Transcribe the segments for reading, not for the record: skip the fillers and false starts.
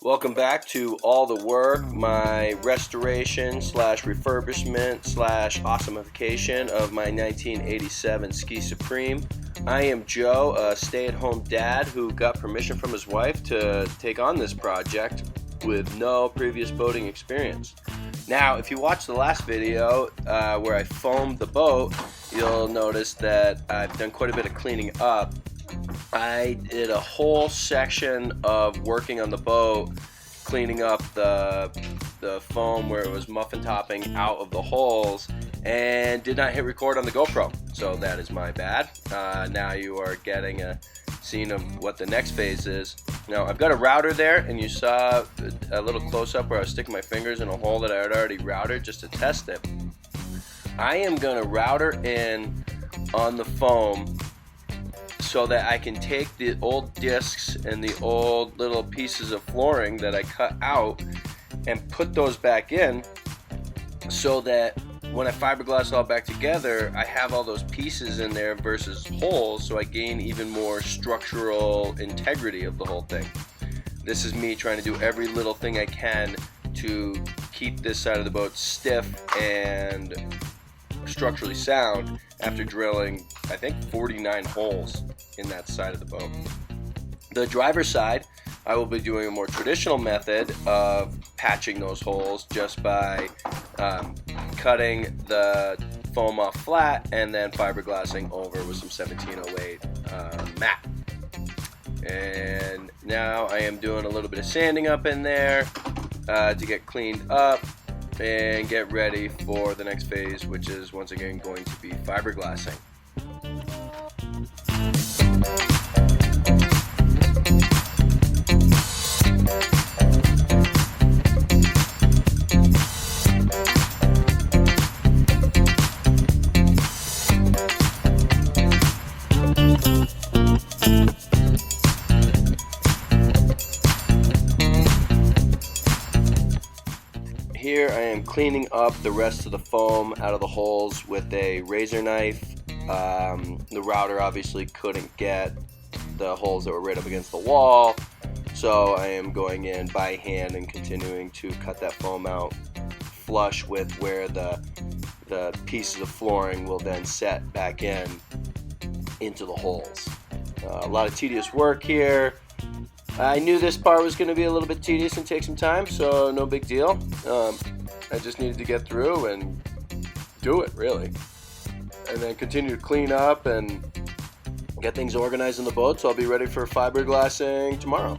Welcome back to All the Work, my restoration slash refurbishment slash awesomeification of my 1987 Ski Supreme. I am Joe, a stay-at-home dad who got permission from his wife to take on this project with no previous boating experience. Now, if you watched the last video where I foamed the boat, you'll notice that I've done quite a bit of cleaning up. I did a whole section of working on the boat, cleaning up the foam where it was muffin topping out of the holes, and did not hit record on the GoPro. So that is my bad. Now you are getting a scene of what the next phase is. Now I've got a router there, and you saw a little close-up where I was sticking my fingers in a hole that I had already routed just to test it. I am going to router in on the foam so that I can take the old discs and the old little pieces of flooring that I cut out and put those back in, so that when I fiberglass all back together, I have all those pieces in there versus holes, so I gain even more structural integrity of the whole thing. This is me trying to do every little thing I can to keep this side of the boat stiff and structurally sound after drilling, I think, 49 holes in that side of the boat. The driver's side, I will be doing a more traditional method of patching those holes just by cutting the foam off flat and then fiberglassing over with some 1708 matte. And now I am doing a little bit of sanding up in there to get cleaned up and get ready for the next phase, which is once again going to be fiberglassing. Here I am cleaning up the rest of the foam out of the holes with a razor knife. The router obviously couldn't get the holes that were right up against the wall, so I am going in by hand and continuing to cut that foam out flush with where the pieces of flooring will then set back into the holes. A lot of tedious work here. I knew this part was going to be a little bit tedious and take some time, so no big deal. I just needed to get through and do it, really. And then continue to clean up and get things organized in the boat, so I'll be ready for fiberglassing tomorrow.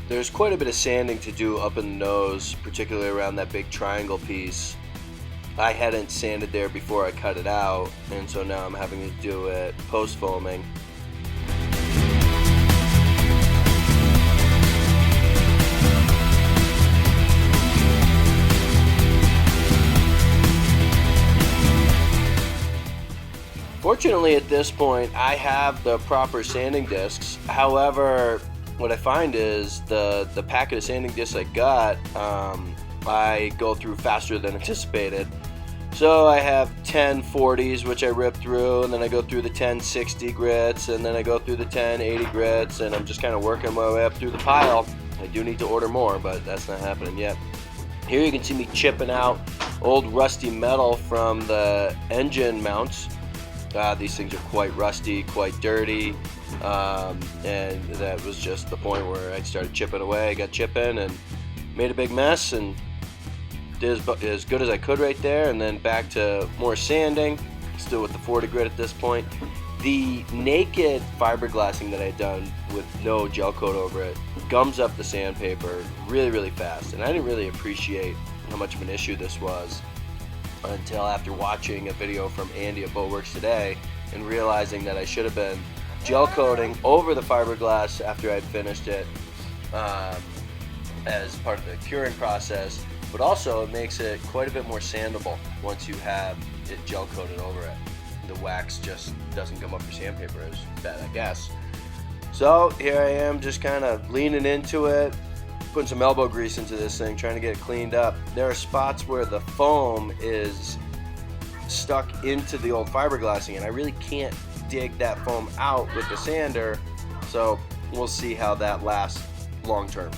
There's quite a bit of sanding to do up in the nose, particularly around that big triangle piece. I hadn't sanded there before I cut it out, and so now I'm having to do it post-foaming. Fortunately, at this point, I have the proper sanding discs. However, what I find is the packet of sanding discs I got, I go through faster than anticipated. So I have 1040s, which I rip through, and then I go through the 1060 grits, and then I go through the 1080 grits, and I'm just kind of working my way up through the pile. I do need to order more, but that's not happening yet. Here you can see me chipping out old rusty metal from the engine mounts. These things are quite rusty, quite dirty. And that was just the point where I started chipping away. I got chipping and made a big mess and did as good as I could right there, and then back to more sanding, still with the 40 grit at this point. The naked fiberglassing that I had done with no gel coat over it gums up the sandpaper really fast, and I didn't really appreciate how much of an issue this was until after watching a video from Andy at Boatworks Today and realizing that I should have been gel coating over the fiberglass after I'd finished it as part of the curing process, but also it makes it quite a bit more sandable once you have it gel coated over it. the wax just doesn't come up your sandpaper as bad, I guess. So here I am, just kind of leaning into it, putting some elbow grease into this thing, trying to get it cleaned up. There are spots where the foam is stuck into the old fiberglassing, and I really can't dig that foam out with the sander, so we'll see how that lasts long term.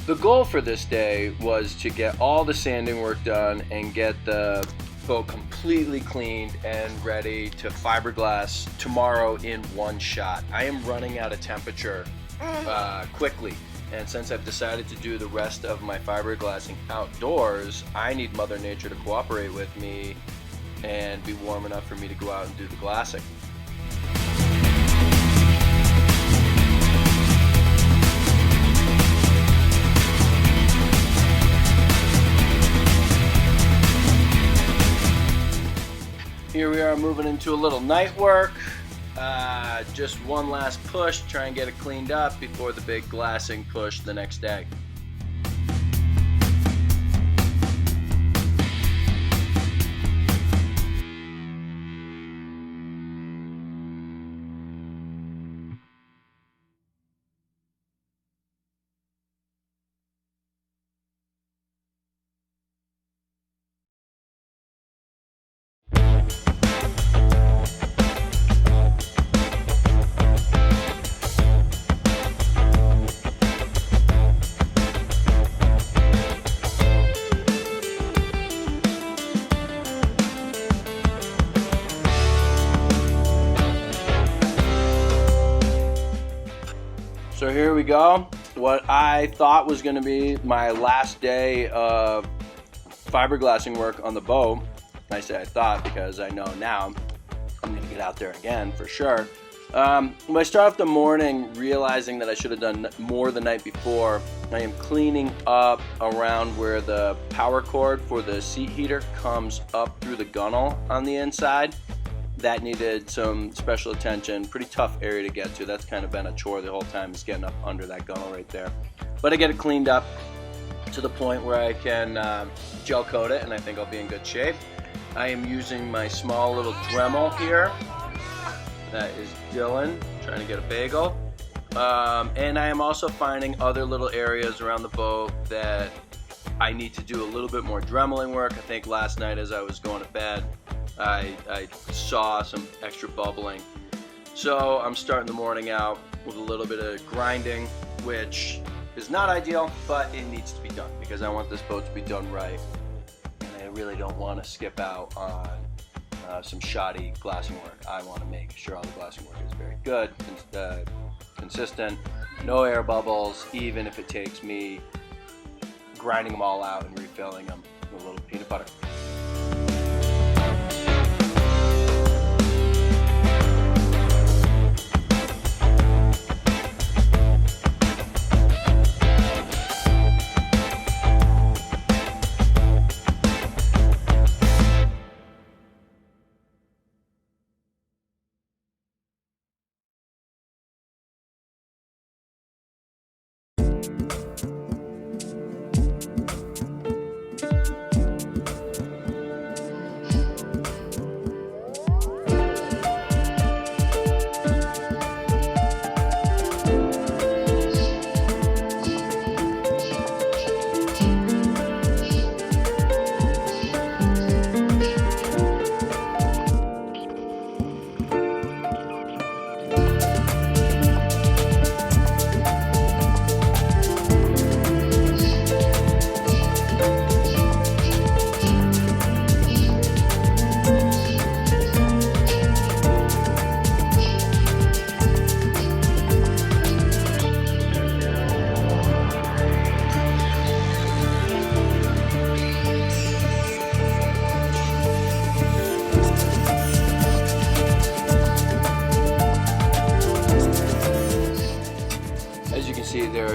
The goal for this day was to get all the sanding work done and get the boat completely cleaned and ready to fiberglass tomorrow in one shot. I am running out of temperature quickly, and since I've decided to do the rest of my fiberglassing outdoors, I need Mother Nature to cooperate with me and be warm enough for me to go out and do the glassing. Here we are moving into a little night work. Just one last push, try and get it cleaned up before the big glassing push the next day. So here we go. What I thought was going to be my last day of fiberglassing work on the boat. I say I thought because I know now I'm going to get out there again for sure. When I start off the morning realizing that I should have done more the night before, I am cleaning up around where the power cord for the seat heater comes up through the gunnel on the inside. That needed some special attention. Pretty tough area to get to. That's kind of been a chore the whole time, is getting up under that gunnel right there. But I get it cleaned up to the point where I can gel coat it, and I think I'll be in good shape. I am using my small little Dremel here. That is Dylan trying to get a bagel. And I am also finding other little areas around the boat that I need to do a little bit more dremeling work. I think last night as I was going to bed, I saw some extra bubbling. So I'm starting the morning out with a little bit of grinding, which is not ideal, but it needs to be done because I want this boat to be done right. And I really don't want to skip out on some shoddy glassing work. I want to make sure all the glassing work is very good, consistent, no air bubbles, even if it takes me grinding them all out and refilling them with a little peanut butter.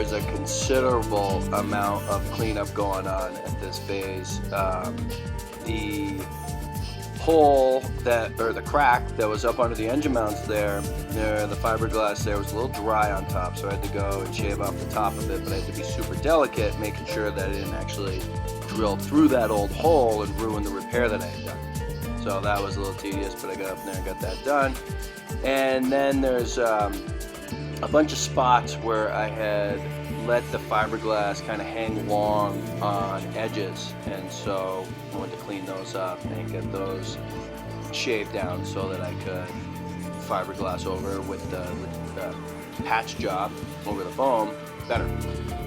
is a considerable amount of cleanup going on at this phase. The hole or the crack that was up under the engine mounts there, the fiberglass there was a little dry on top, so I had to go and shave off the top of it, but I had to be super delicate, making sure that I didn't actually drill through that old hole and ruin the repair that I had done. So that was a little tedious, but I got up there and got that done. And then there's a bunch of spots where I had let the fiberglass kind of hang long on edges, and so I went to clean those up and get those shaved down so that I could fiberglass over with the patch job over the foam better.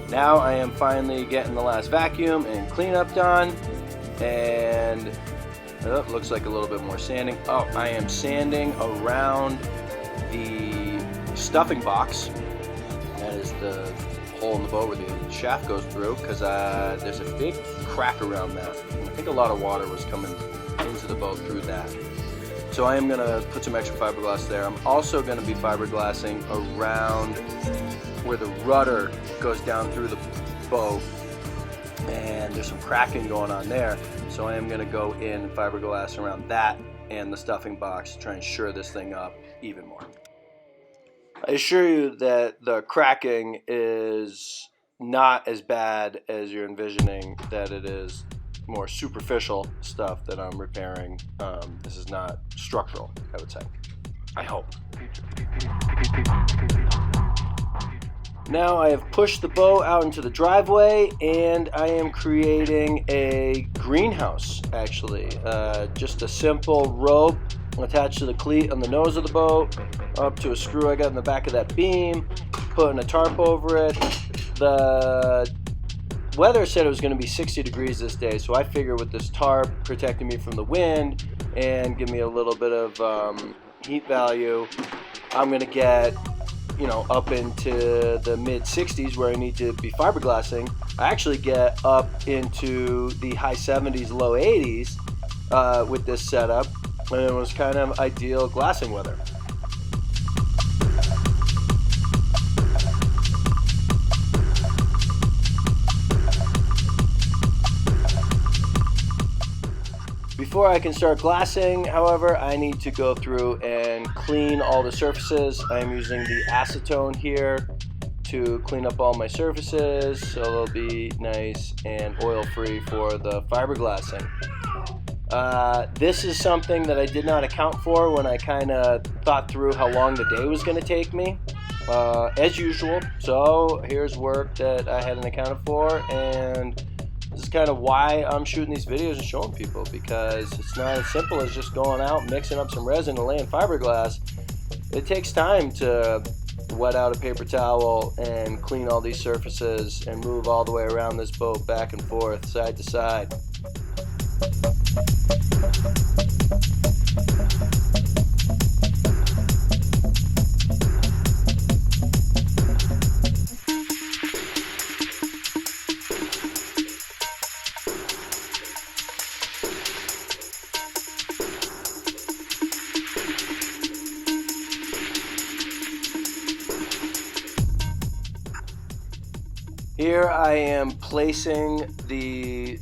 Now I am finally getting the last vacuum and cleanup done, and it looks like a little bit more sanding. Oh, I am sanding around the stuffing box. That is the hole in the boat where the shaft goes through, because there's a big crack around that, and I think a lot of water was coming into the boat through that. So I am going to put some extra fiberglass there. I'm also going to be fiberglassing around where the rudder goes down through the boat, and there's some cracking going on there, so I am going to go in and fiberglass around that and the stuffing box to try and shore this thing up even more. I assure you that the cracking is not as bad as you're envisioning, that it is more superficial stuff that I'm repairing. This is not structural, I would say. I hope. Now I have pushed the boat out into the driveway, and I am creating a greenhouse, actually. Just a simple rope attached to the cleat on the nose of the boat, up to a screw I got in the back of that beam, putting a tarp over it. The weather said it was going to be 60 degrees this day, so I figure with this tarp protecting me from the wind and give me a little bit of heat value, I'm going to get up into the mid 60s where I need to be fiberglassing. I actually get up into the high 70s, low 80s with this setup, and it was kind of ideal glassing weather. Before I can start glassing, however, I need to go through and clean all the surfaces. I'm using the acetone here to clean up all my surfaces so they'll be nice and oil-free for the fiberglassing. This is something that I did not account for when I kind of thought through how long the day was going to take me, as usual. So here's work that I hadn't accounted for, and this is kind of why I'm shooting these videos and showing people, because it's not as simple as just going out, mixing up some resin and laying fiberglass. It takes time to wet out a paper towel and clean all these surfaces and move all the way around this boat back and forth, side to side. Here I am placing the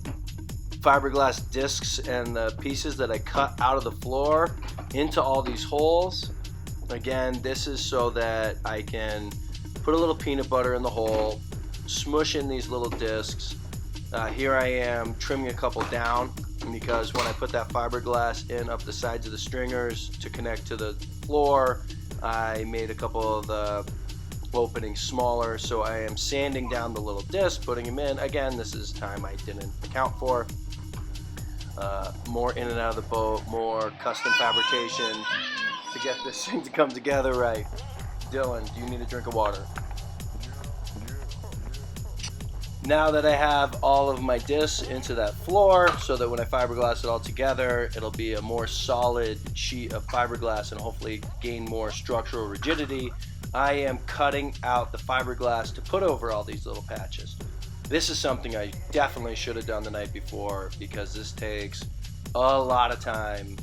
fiberglass discs and the pieces that I cut out of the floor into all these holes. Again, this is so that I can put a little peanut butter in the hole, smush in these little discs. Here I am trimming a couple down, because when I put that fiberglass in up the sides of the stringers to connect to the floor, I made a couple of the opening smaller, so I am sanding down the little disc, putting them in. Again, this is time I didn't account for. More in and out of the boat, more custom fabrication to get this thing to come together right. Dylan, do you need a drink of water? Now that I have all of my discs into that floor, so that when I fiberglass it all together, it'll be a more solid sheet of fiberglass and hopefully gain more structural rigidity, I am cutting out the fiberglass to put over all these little patches. This is something I definitely should have done the night before, because this takes a lot of time,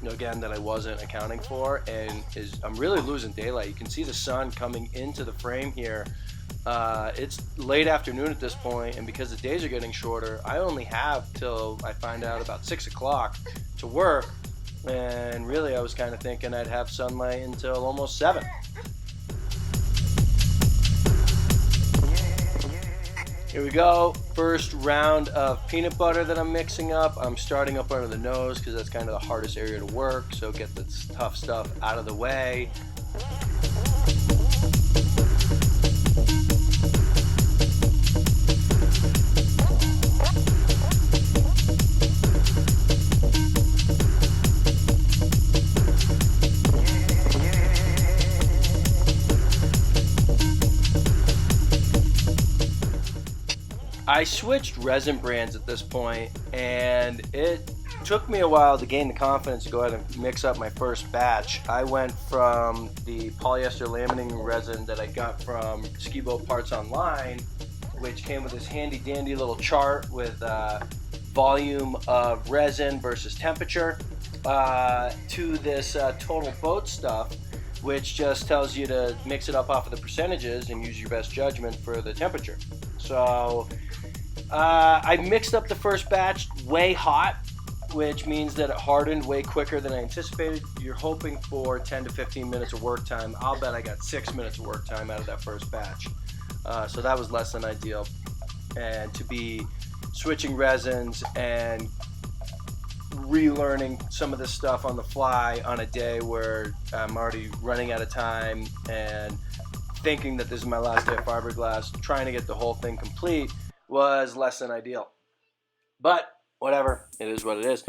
again, that I wasn't accounting for, and I'm really losing daylight. You can see the sun coming into the frame here. It's late afternoon at this point, and because the days are getting shorter, I only have till I find out about 6 o'clock to work, and really I was kind of thinking I'd have sunlight until almost 7. Here we go, first round of peanut butter that I'm mixing up. I'm starting up under the nose because that's kind of the hardest area to work, so get the tough stuff out of the way. I switched resin brands at this point, and it took me a while to gain the confidence to go ahead and mix up my first batch. I went from the polyester laminating resin that I got from Ski Boat Parts Online, which came with this handy dandy little chart with volume of resin versus temperature, to this Total Boat stuff, which just tells you to mix it up off of the percentages and use your best judgment for the temperature. So I mixed up the first batch way hot, which means that it hardened way quicker than I anticipated. You're hoping for 10 to 15 minutes of work time. I'll bet I got 6 minutes of work time out of that first batch. So that was less than ideal. And to be switching resins and relearning some of this stuff on the fly on a day where I'm already running out of time and thinking that this is my last day of fiberglass, trying to get the whole thing complete was less than ideal. But whatever, it is what it is.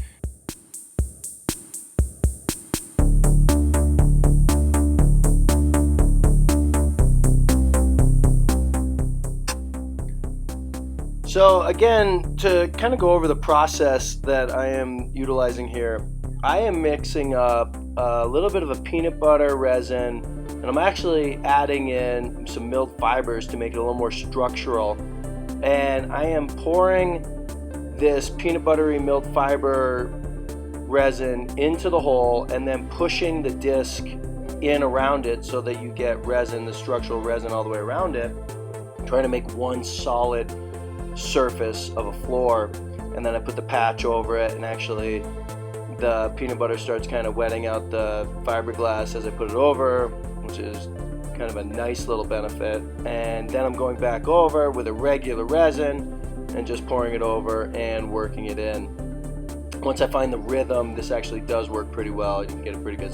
So again, to kind of go over the process that I am utilizing here, I am mixing up a little bit of a peanut butter resin, and I'm actually adding in some milled fibers to make it a little more structural. And I am pouring this peanut buttery milled fiber resin into the hole and then pushing the disc in around it so that you get resin, the structural resin, all the way around it, trying to make one solid surface of a floor. And then I put the patch over it, and actually the peanut butter starts kind of wetting out the fiberglass as I put it over, which is kind of a nice little benefit. And then I'm going back over with a regular resin and just pouring it over and working it in. Once I find the rhythm, this actually does work pretty well. You can get a pretty good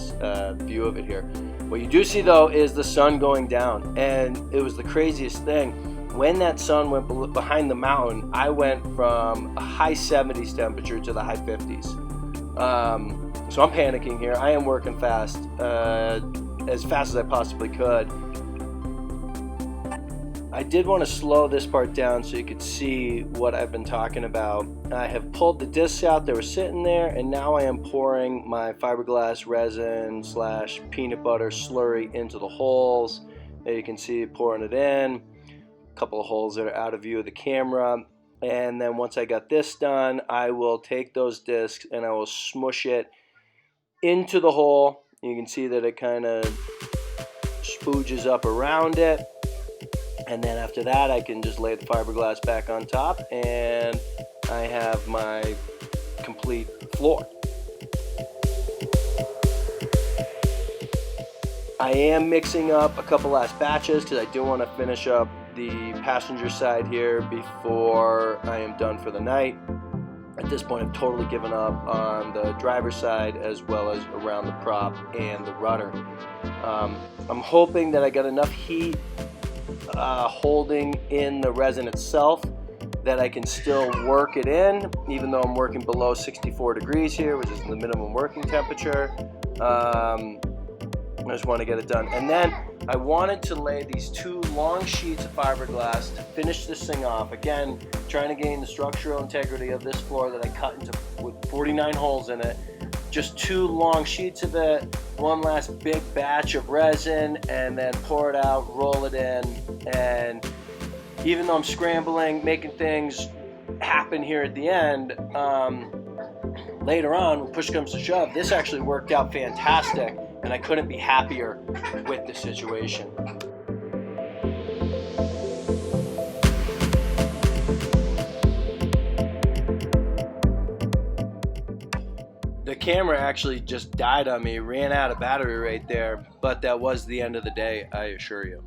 view of it here. What you do see though is the sun going down, and it was the craziest thing. When that sun went behind the mountain, I went from a high 70s temperature to the high 50s. So I'm panicking here. I am working fast, as fast as I possibly could. I did want to slow this part down so you could see what I've been talking about. I have pulled the discs out that were sitting there, and now I am pouring my fiberglass resin / peanut butter slurry into the holes. There you can see pouring it in. A couple of holes that are out of view of the camera. And then once I got this done, I will take those discs and I will smush it into the hole. You can see that it kind of spooges up around it. And then after that, I can just lay the fiberglass back on top, and I have my complete floor. I am mixing up a couple last batches because I do want to finish up the passenger side here before I am done for the night. At this point, I've totally given up on the driver's side as well as around the prop and the rudder. I'm hoping that I got enough heat holding in the resin itself that I can still work it in, even though I'm working below 64 degrees here, which is the minimum working temperature. I just want to get it done. And then I wanted to lay these 2 long sheets of fiberglass to finish this thing off. Again, trying to gain the structural integrity of this floor that I cut into with 49 holes in it. Just 2 long sheets of it, one last big batch of resin, and then pour it out, roll it in. And even though I'm scrambling, making things happen here at the end, later on, when push comes to shove, this actually worked out fantastic, and I couldn't be happier with the situation. The camera actually just died on me, ran out of battery right there, but that was the end of the day, I assure you.